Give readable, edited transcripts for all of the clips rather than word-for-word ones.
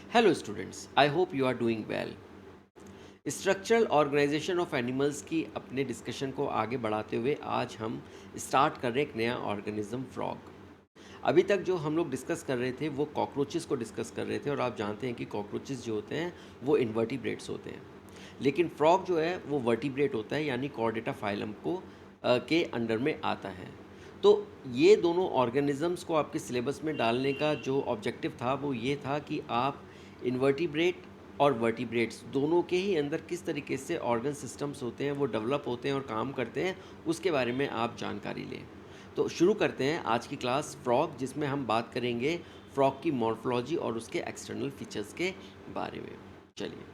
Hello students, I hope you are doing well. Structural organisation of animals की अपने discussion को आगे बढ़ाते हुए आज हम स्टार्ट कर रहे हैं एक नया ऑर्गेनिज्म फ्रॉग। अभी तक जो हम लोग डिस्कस कर रहे थे वो कॉकरोचेस को डिस्कस कर रहे थे और आप जानते हैं कि कॉकरोचेस जो होते हैं वो इन्वर्टिब्रेट्स होते हैं, लेकिन फ्रॉग जो है वो वर्टिब्रेट होता है यानी कॉर्डेटा फाइलम को के अंडर में आता है। तो ये दोनों ऑर्गेनिजम्स को आपके सिलेबस में डालने का जो ऑब्जेक्टिव था वो ये था कि आप इन्वर्टिब्रेट और वर्टिब्रेट्स दोनों के ही अंदर किस तरीके से ऑर्गन सिस्टम्स होते हैं वो डेवलप होते हैं और काम करते हैं, उसके बारे में आप जानकारी लें। तो शुरू करते हैं आज की क्लास फ्रॉग, जिसमें हम बात करेंगे फ्रॉग की मॉर्फोलॉजी और उसके एक्सटर्नल फीचर्स के बारे में। चलिए,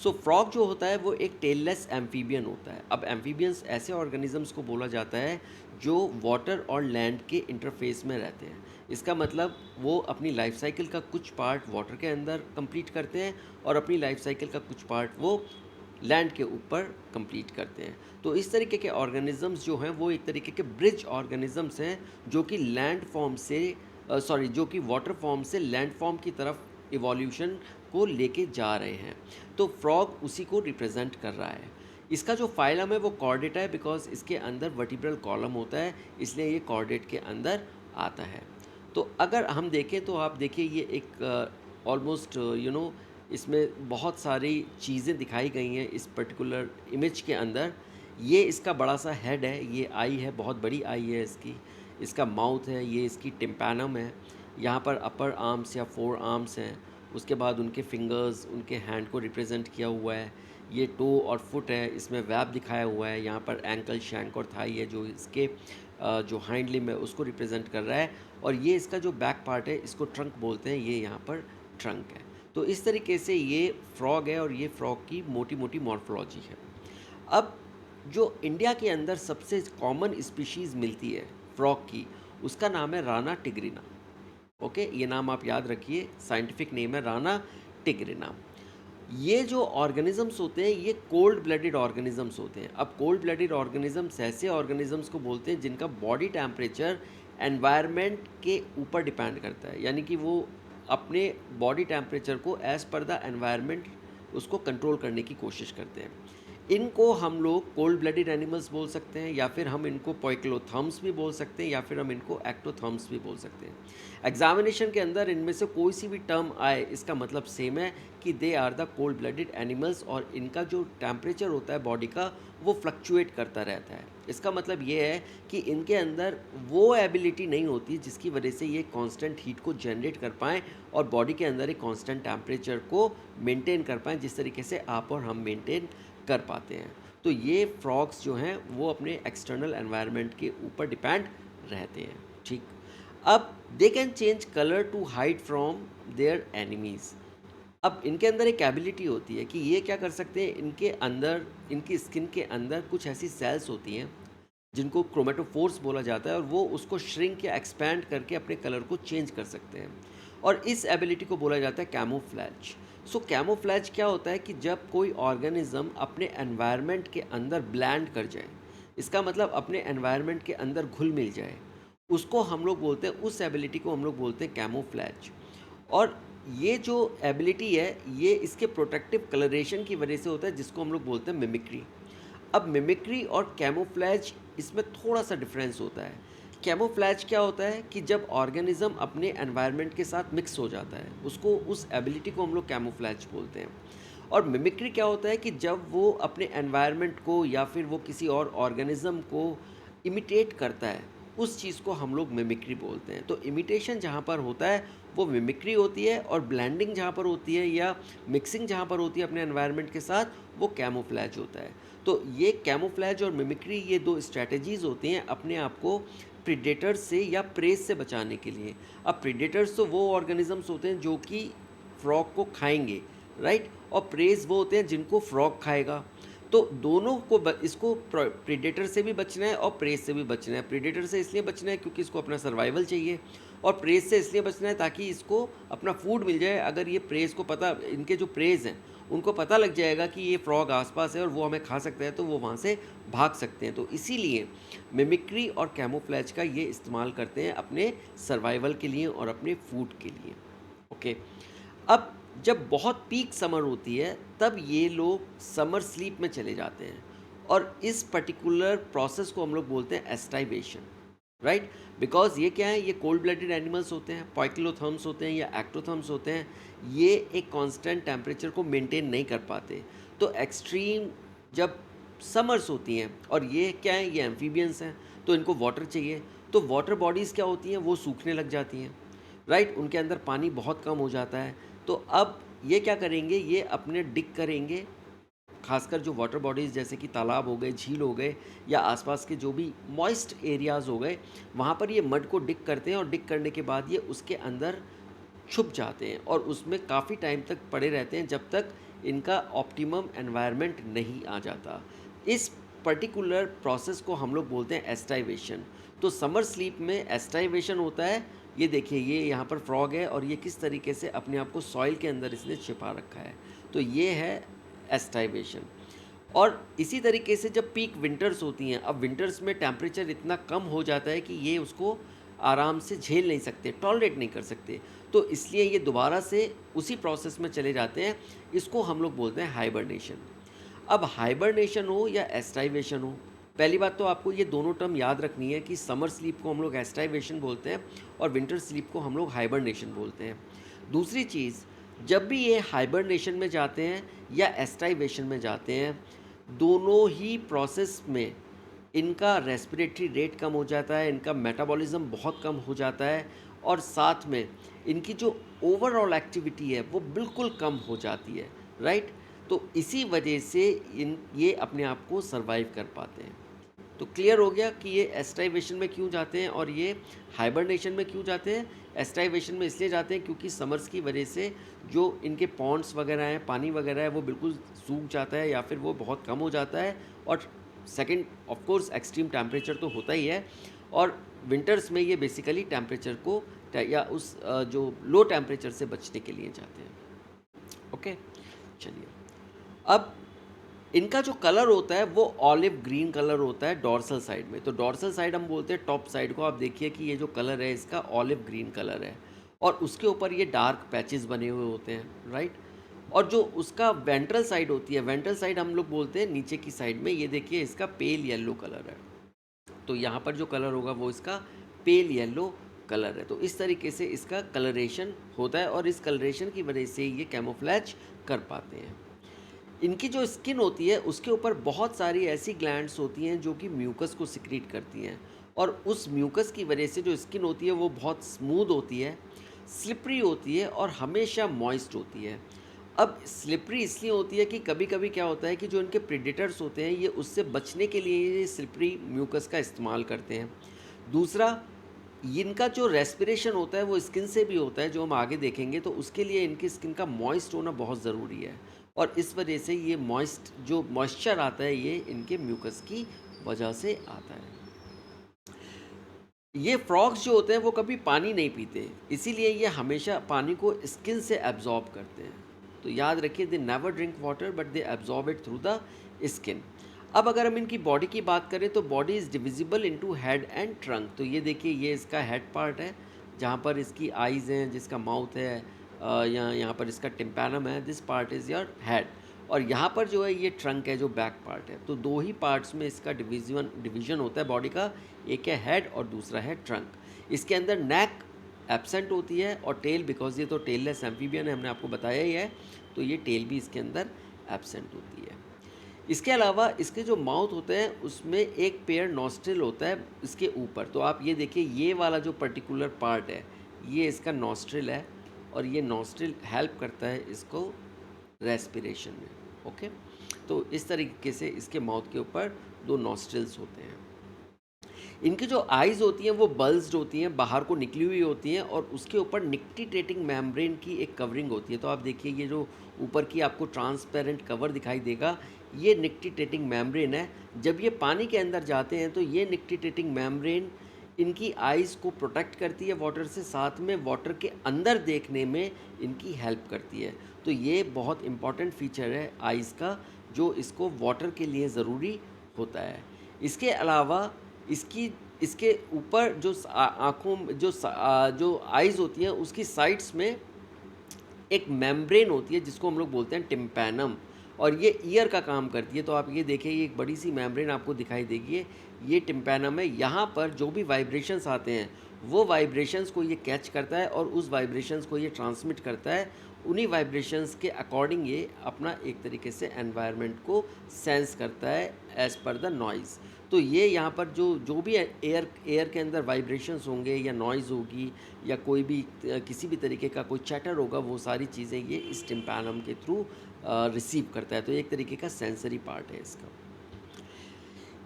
सो फ्रॉग जो होता है वो एक टेललेस एम्फीबियन होता है। अब एम्फीबियंस ऐसे ऑर्गेनिजम्स को बोला जाता है जो वाटर और लैंड के इंटरफेस में रहते हैं। इसका मतलब वो अपनी लाइफ साइकिल का कुछ पार्ट वाटर के अंदर कंप्लीट करते हैं और अपनी लाइफ साइकिल का कुछ पार्ट वो लैंड के ऊपर कंप्लीट करते हैं। तो इस तरीके के ऑर्गेनिजम्स जो हैं वो एक तरीके के ब्रिज ऑर्गेनिजम्स हैं जो कि लैंड फॉर्म से जो कि वाटर फॉर्म से लैंड फॉर्म की तरफ इवोल्यूशन को लेके जा रहे हैं। तो फ्रॉग उसी को रिप्रेजेंट कर रहा है। इसका जो फाइलम है वो कॉर्डेटा है, बिकॉज इसके अंदर वर्टिब्रल कॉलम होता है, इसलिए ये कॉर्डेट के अंदर आता है। तो अगर हम देखें तो आप देखिए ये एक ऑलमोस्ट इसमें बहुत सारी चीज़ें दिखाई गई हैं इस पर्टिकुलर इमेज के अंदर। ये इसका बड़ा सा हेड है, ये आई है, बहुत बड़ी आई है इसकी, इसका माउथ है, ये इसकी टिम्पैनम है, यहाँ पर अपर आर्म्स या फोर आर्म्स हैं, उसके बाद उनके फिंगर्स, उनके हैंड को रिप्रेजेंट किया हुआ है, ये टो और फुट है, इसमें वेब दिखाया हुआ है, यहाँ पर एंकल, शैंक और थाई है जो इसके जो हाइंड लिम्ब है उसको रिप्रेजेंट कर रहा है, और ये इसका जो बैक पार्ट है इसको ट्रंक बोलते हैं, ये यहाँ पर ट्रंक है। तो इस तरीके से ये फ्रॉग है और ये फ्रॉग की मोटी मोटी मॉर्फोलॉजी है। अब जो इंडिया के अंदर सबसे कॉमन स्पीशीज़ मिलती है फ्रॉग की, उसका नाम है राना टिग्रिना। ओके, ये नाम आप याद रखिए, साइंटिफिक नेम है राना टिग्रिना। ये जो ऑर्गेनिजम्स होते हैं ये कोल्ड ब्लडेड ऑर्गेनिजम्स होते हैं। अब कोल्ड ब्लडेड ऑर्गेनिजम्स ऐसे ऑर्गेनिजम्स को बोलते हैं जिनका बॉडी टेम्परेचर एनवायरनमेंट के ऊपर डिपेंड करता है, यानी कि वो अपने बॉडी टेम्परेचर को एज़ पर द एनवायरनमेंट उसको कंट्रोल करने की कोशिश करते हैं। इनको हम लोग कोल्ड ब्लडेड एनिमल्स बोल सकते हैं, या फिर हम इनको पोइक्लोथर्म्स भी बोल सकते हैं, या फिर हम इनको एक्टोथर्म्स भी बोल सकते हैं। एग्जामिनेशन के अंदर इनमें से कोई सी भी टर्म आए इसका मतलब सेम है कि they are the cold blooded animals, और इनका जो टेम्परेचर होता है बॉडी का वो फ्लक्चुएट करता रहता है। इसका मतलब ये है कि इनके अंदर वो एबिलिटी नहीं होती जिसकी वजह से ये कांस्टेंट हीट को जनरेट कर पाएँ और बॉडी के अंदर एक कांस्टेंट टेम्परेचर को मेंटेन कर पाएँ, जिस तरीके से आप और हम मेंटेन कर पाते हैं। तो ये फ्रॉग्स जो हैं वो अपने एक्सटर्नल एनवायरनमेंट के ऊपर डिपेंड रहते हैं। ठीक, अब they can change colour to hide from their enemies. अब इनके अंदर एक एबिलिटी होती है कि ये क्या कर सकते हैं, इनके अंदर, इनकी स्किन के अंदर कुछ ऐसी सेल्स होती हैं जिनको क्रोमेटोफोर्स बोला जाता है, और वो उसको श्रिंक या एक्सपैंड करके अपने कलर को चेंज कर सकते हैं, और इस एबिलिटी को बोला जाता है कैमोफ्लैज। सो कैमोफ्लैज क्या होता है कि जब कोई ऑर्गेनिज्म अपने एनवायरनमेंट के अंदर ब्लैंड कर जाए, इसका मतलब अपने एनवायरनमेंट के अंदर घुल मिल जाए, उसको हम लोग बोलते हैं, उस एबिलिटी को हम लोग बोलते हैं कैमोफ्लैज। और ये जो एबिलिटी है ये इसके प्रोटेक्टिव कलरेशन की वजह से होता है, जिसको हम लोग बोलते हैं मिमिक्री। अब मिमिक्री और कैमोफ्लैज इसमें थोड़ा सा डिफरेंस होता है। कैमोफ्लैज क्या होता है कि जब ऑर्गेनिज्म अपने एनवायरनमेंट के साथ मिक्स हो जाता है, उसको, उस एबिलिटी को हम लोग कैमोफ्लैज बोलते हैं। और मिमिक्री क्या होता है कि जब वो अपने एनवायरनमेंट को या फिर वो किसी और ऑर्गेनिज्म को इमिटेट करता है, उस चीज़ को हम लोग मिमिक्री बोलते हैं। तो इमिटेशन जहाँ पर होता है वो मिमिक्री होती है, और ब्लेंडिंग जहाँ पर होती है या मिक्सिंग जहाँ पर होती है अपने एनवायरनमेंट के साथ, वो कैमोफ्लैज होता है। तो ये कैमोफ्लैज और मिमिक्री, ये दो स्ट्रैटेजीज़ होती हैं अपने आप को प्रीडेटर्स से या प्रेस से बचाने के लिए। अब प्रीडेटर्स तो वो ऑर्गेनिजम्स होते हैं जो कि फ्रॉग को खाएंगे, राइट, और प्रेस वो होते हैं जिनको फ्रॉग खाएगा। तो दोनों को इसको प्रीडेटर से भी बचना है और प्रेस से भी बचना है। प्रीडेटर से इसलिए बचना है क्योंकि इसको अपना सर्वाइवल चाहिए, और प्रेस से इसलिए बचना है ताकि इसको अपना फूड मिल जाए। अगर ये प्रेस को पता, इनके जो प्रेस हैं उनको पता लग जाएगा कि ये फ्रॉग आसपास है और वो हमें खा सकता है, तो वो वहाँ से भाग सकते हैं। तो इसीलिए मिमिक्री और कैमोफ्लैज का ये इस्तेमाल करते हैं अपने सर्वाइवल के लिए और अपने फूड के लिए। ओके, अब जब बहुत पीक समर होती है तब ये लोग समर स्लीप में चले जाते हैं, और इस पर्टिकुलर प्रोसेस को हम लोग बोलते हैं एस्टाइवेशन, राइट। बिकॉज ये क्या है, ये कोल्ड ब्लडेड एनिमल्स होते हैं, पॉइक्लोथर्म्स होते हैं या एक्टोथर्म्स होते हैं, ये एक कांस्टेंट टेम्परेचर को मेंटेन नहीं कर पाते। तो एक्सट्रीम जब समर्स होती हैं, और ये क्या है, ये एम्फीबियंस हैं, तो इनको वाटर चाहिए, तो वाटर बॉडीज़ क्या होती हैं, वो सूखने लग जाती हैं, राइट। उनके अंदर पानी बहुत कम हो जाता है। तो अब ये क्या करेंगे, ये अपने डिग करेंगे, खासकर जो वाटर बॉडीज़ जैसे कि तालाब हो गए, झील हो गए, या आसपास के जो भी मॉइस्ट एरियाज़ हो गए, वहाँ पर ये मड को डिग करते हैं, और डिग करने के बाद ये उसके अंदर छुप जाते हैं और उसमें काफ़ी टाइम तक पड़े रहते हैं, जब तक इनका ऑप्टिमम एनवायरनमेंट नहीं आ जाता। इस पर्टिकुलर प्रोसेस को हम लोग बोलते हैं एस्टाइवेशन। तो समर स्लीप में एस्टाइवेशन होता है। ये देखिए, ये यहाँ पर फ्रॉग है और ये किस तरीके से अपने आप को सॉइल के अंदर इसने छिपा रखा है, तो ये है एस्टाइवेशन। और इसी तरीके से जब पीक विंटर्स होती हैं, अब विंटर्स में टेम्परेचर इतना कम हो जाता है कि ये उसको आराम से झेल नहीं सकते, टॉलरेट नहीं कर सकते, तो इसलिए ये दोबारा से उसी प्रोसेस में चले जाते हैं। इसको हम लोग बोलते हैं हाइबरनेशन। अब हाइबरनेशन हो या एस्टाइवेशन हो, पहली बात तो आपको ये दोनों टर्म याद रखनी है कि समर स्लीप को हम लोग एस्टाइवेशन बोलते हैं और विंटर स्लीप को हम लोग हाइबरनेशन बोलते हैं। दूसरी चीज़, जब भी ये हाइबरनेशन में जाते हैं या एस्टाइवेशन में जाते हैं, दोनों ही प्रोसेस में इनका रेस्पिरेटरी रेट कम हो जाता है, इनका मेटाबॉलिज्म बहुत कम हो जाता है, और साथ में इनकी जो ओवरऑल एक्टिविटी है वो बिल्कुल कम हो जाती है, राइट। तो इसी वजह से ये अपने आप को सरवाइव कर पाते हैं। तो क्लियर हो गया कि ये एस्टाइवेशन में क्यों जाते हैं और ये हाइबरनेशन में क्यों जाते हैं। एस्टाइवेशन में इसलिए जाते हैं क्योंकि समर्स की वजह से जो इनके पॉन्ड्स वगैरह हैं, पानी वगैरह है, वो बिल्कुल सूख जाता है या फिर वो बहुत कम हो जाता है। और second, of course extreme temperature तो होता ही है, और विंटर्स में ये बेसिकली टेम्परेचर को या उस जो लो टेम्परेचर से बचने के लिए जाते हैं। ओके, चलिए। अब इनका जो कलर होता है वो ऑलिव ग्रीन कलर होता है डॉर्सल साइड में। तो डॉर्सल साइड हम बोलते हैं टॉप साइड को। आप देखिए कि ये जो कलर है इसका ऑलिव ग्रीन कलर है, और उसके ऊपर ये डार्क पैचेस बने हुए होते हैं, राइट। और जो उसका वेंट्रल साइड होती है, वेंट्रल साइड हम लोग बोलते हैं नीचे की साइड में, ये देखिए इसका पेल येलो कलर है। तो यहाँ पर जो कलर होगा वो इसका पेल येलो कलर है। तो इस तरीके से इसका कलरेशन होता है, और इस कलरेशन की वजह से ये कैमोफ्लेज कर पाते हैं। इनकी जो स्किन होती है उसके ऊपर बहुत सारी ऐसी ग्लैंड्स होती हैं जो कि म्यूकस को सिक्रीट करती हैं, और उस म्यूकस की वजह से जो स्किन होती है वो बहुत स्मूथ होती है, स्लिपरी होती है, और हमेशा मॉइस्ट होती है। अब स्लिपरी इसलिए होती है कि कभी कभी क्या होता है कि जो इनके प्रेडेटर्स होते हैं ये उससे बचने के लिए ये स्लिपरी म्यूकस का इस्तेमाल करते हैं। दूसरा, इनका जो रेस्पिरेशन होता है वो स्किन से भी होता है, जो हम आगे देखेंगे, तो उसके लिए इनकी स्किन का मॉइस्ट होना बहुत ज़रूरी है, और इस वजह से ये जो मॉइस्चर आता है ये इनके म्यूकस की वजह से आता है। ये फ्रॉग्स जो होते हैं वो कभी पानी नहीं पीते, इसीलिए ये हमेशा पानी को स्किन से एब्जॉर्ब करते हैं। तो याद रखिए, they never drink water but they absorb it through the skin. अब अगर हम इनकी बॉडी की बात करें तो body is divisible into head and trunk. तो ये देखिए, ये इसका हेड पार्ट है जहाँ पर इसकी आइज़ हैं, जिसका माउथ है, यहाँ पर इसका टिम्पैनम है, this part is your head. और यहाँ पर जो है ये ट्रंक है, जो बैक पार्ट है। तो दो ही पार्ट्स में इसका डिवीज़न होता है बॉडी का, एक है हेड और दूसरा है ट्रंक। इसके अंदर नेक एब्सेंट होती है, और टेल, बिकॉज ये तो टेललेस एम्फीबियन है, हमने आपको बताया ही है, तो ये टेल भी इसके अंदर एब्सेंट होती है। इसके अलावा इसके जो माउथ होते हैं उसमें एक पेयर नॉस्ट्रिल होता है इसके ऊपर। तो आप ये देखिए, ये वाला जो पर्टिकुलर पार्ट है ये इसका नॉस्ट्रिल है, और ये नॉस्ट्रिल हेल्प करता है इसको रेस्पिरेशन में। ओके, तो इस तरीके से इसके माउथ के ऊपर दो नॉस्ट्रिल्स होते हैं। इनकी जो आइज़ होती हैं वो बल्ज्ड होती हैं, बाहर को निकली हुई होती हैं, और उसके ऊपर निक्टिटेटिंग मेम्ब्रेन की एक कवरिंग होती है। तो आप देखिए, ये जो ऊपर की आपको ट्रांसपेरेंट कवर दिखाई देगा, ये निक्टिटेटिंग मेम्ब्रेन है। जब ये पानी के अंदर जाते हैं तो ये निक्टिटेटिंग मेम्ब्रेन इनकी आइज़ को प्रोटेक्ट करती है वाटर से, साथ में वाटर के अंदर देखने में इनकी हेल्प करती है। तो ये बहुत इम्पॉर्टेंट फीचर है आइज़ का, जो इसको वाटर के लिए ज़रूरी होता है। इसके अलावा इसके ऊपर जो आँखों में जो आइज़ होती हैं उसकी साइड्स में एक मेम्ब्रेन होती है जिसको हम लोग बोलते हैं टिम्पैनम, और ये ईयर का काम करती है। तो आप ये देखिए, ये एक बड़ी सी मेम्ब्रेन आपको दिखाई देगी, ये टिम्पैनम है। यहाँ पर जो भी वाइब्रेशंस आते हैं वो वाइब्रेशंस को ये कैच करता है और उस वाइब्रेशंस को ये ट्रांसमिट करता है। उन्हीं वाइब्रेशंस के अकॉर्डिंग ये अपना एक तरीके से एनवायरनमेंट को सेंस करता है एज़ पर द नॉइज़। तो ये यहाँ पर जो जो भी एयर के अंदर वाइब्रेशंस होंगे या नॉइज़ होगी या कोई भी किसी भी तरीके का कोई चैटर होगा, वो सारी चीज़ें ये इस टिम्पैनम के थ्रू रिसीव करता है। तो एक तरीके का सेंसरी पार्ट है इसका।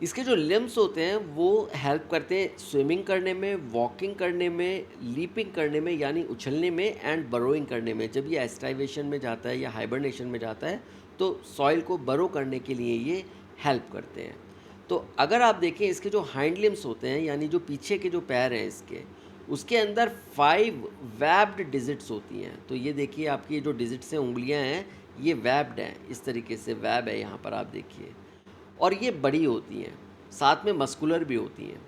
इसके जो लिम्स होते हैं वो हेल्प करते हैं स्विमिंग करने में, वॉकिंग करने में, लीपिंग करने में यानी उछलने में, एंड बरोइंग करने में। जब ये एस्टाइवेशन में जाता है या हाइबरनेशन में जाता है तो सॉइल को बरो करने के लिए ये हेल्प करते हैं। तो अगर आप देखें इसके जो हाइंड लिम्स होते हैं यानी जो पीछे के जो पैर हैं इसके, उसके अंदर 5 वेब्ड डिजिट्स होती हैं। तो ये देखिए, आपकी जो डिजिट्स हैं, उंगलियां हैं, ये वेब्ड हैं, इस तरीके से वेब है यहाँ पर आप देखिए। और ये बड़ी होती हैं, साथ में मस्कुलर भी होती हैं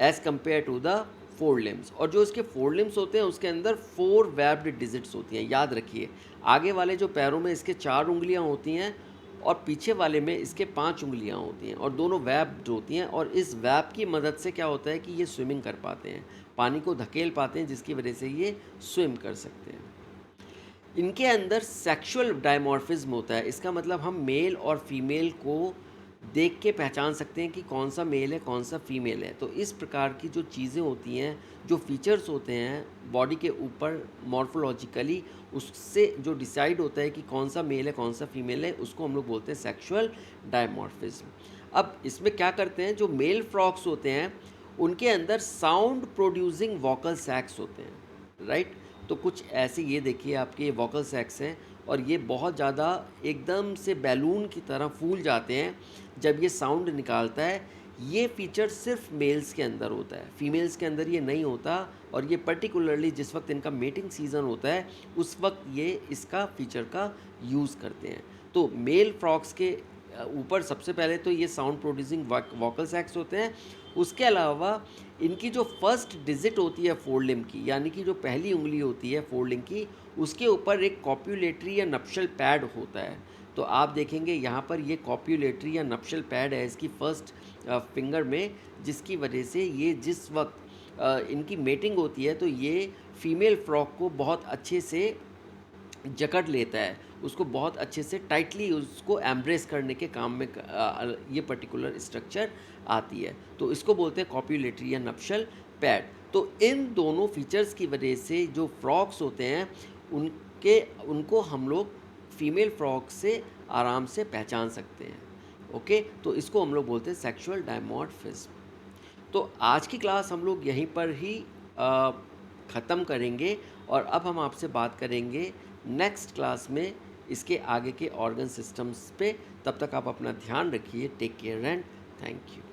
as compared to the forelimbs. और जो इसके फोर लिम्स होते हैं उसके अंदर 4 वेब्ड डिजिट्स होती हैं। याद रखिए, आगे वाले जो पैरों में इसके 4 उंगलियां होती हैं और पीछे वाले में इसके 5 उंगलियां होती हैं, और दोनों वेब्ड होती हैं। और इस वेब की मदद से क्या होता है कि ये स्विमिंग कर पाते हैं, पानी को धकेल पाते हैं, जिसकी वजह से ये स्विम कर सकते हैं। इनके अंदर सेक्सुअल डायमॉर्फिज्म होता है। इसका मतलब हम मेल और फीमेल को देख के पहचान सकते हैं कि कौन सा मेल है कौन सा फीमेल है। तो इस प्रकार की जो चीज़ें होती हैं, जो फीचर्स होते हैं बॉडी के ऊपर मॉर्फोलॉजिकली, उससे जो डिसाइड होता है कि कौन सा मेल है कौन सा फीमेल है, उसको हम लोग बोलते हैं सेक्सुअल डायमॉर्फिज्म। अब इसमें क्या करते हैं, जो मेल फ्रॉक्स होते हैं उनके अंदर साउंड प्रोड्यूसिंग वोकल सैक्स होते हैं, राइट। तो कुछ ऐसे, ये देखिए आपके वोकल सैक्स हैं और ये बहुत ज़्यादा एकदम से बैलून की तरह फूल जाते हैं जब ये साउंड निकालता है। ये फीचर सिर्फ मेल्स के अंदर होता है, फीमेल्स के अंदर ये नहीं होता। और ये पर्टिकुलरली जिस वक्त इनका मेटिंग सीज़न होता है उस वक्त ये इसका फीचर का यूज़ करते हैं। तो मेल फ्रॉक्स के ऊपर सबसे पहले तो ये साउंड प्रोड्यूसिंग वोकल सैक्स होते हैं। उसके अलावा इनकी जो फर्स्ट डिजिट होती है फोर लिम्ब की, यानी कि जो पहली उंगली होती है फोर लिम्ब की, उसके ऊपर एक कॉप्यूलेटरी या नप्शल पैड होता है। तो आप देखेंगे यहाँ पर ये कॉप्यूलेटरी या नप्शल पैड है इसकी फर्स्ट फिंगर में, जिसकी वजह से ये जिस वक्त इनकी मेटिंग होती है तो ये फीमेल फ्रॉक को बहुत अच्छे से जकड़ लेता है, उसको बहुत अच्छे से टाइटली उसको एम्ब्रेस करने के काम में ये पर्टिकुलर स्ट्रक्चर आती है। तो इसको बोलते हैं कॉप्यूलेटरी या नप्शल पैड। तो इन दोनों फीचर्स की वजह से जो फ्रॉक्स होते हैं उनको हम लोग फीमेल फ्रॉक से आराम से पहचान सकते हैं। ओके, तो इसको हम लोग बोलते हैं सेक्सुअल डायमॉर्फिज्म। तो आज की क्लास हम लोग यहीं पर ही ख़त्म करेंगे और अब हम आपसे बात करेंगे नेक्स्ट क्लास में इसके आगे के ऑर्गन सिस्टम्स पे। तब तक आप अपना ध्यान रखिए। Take care and thank you.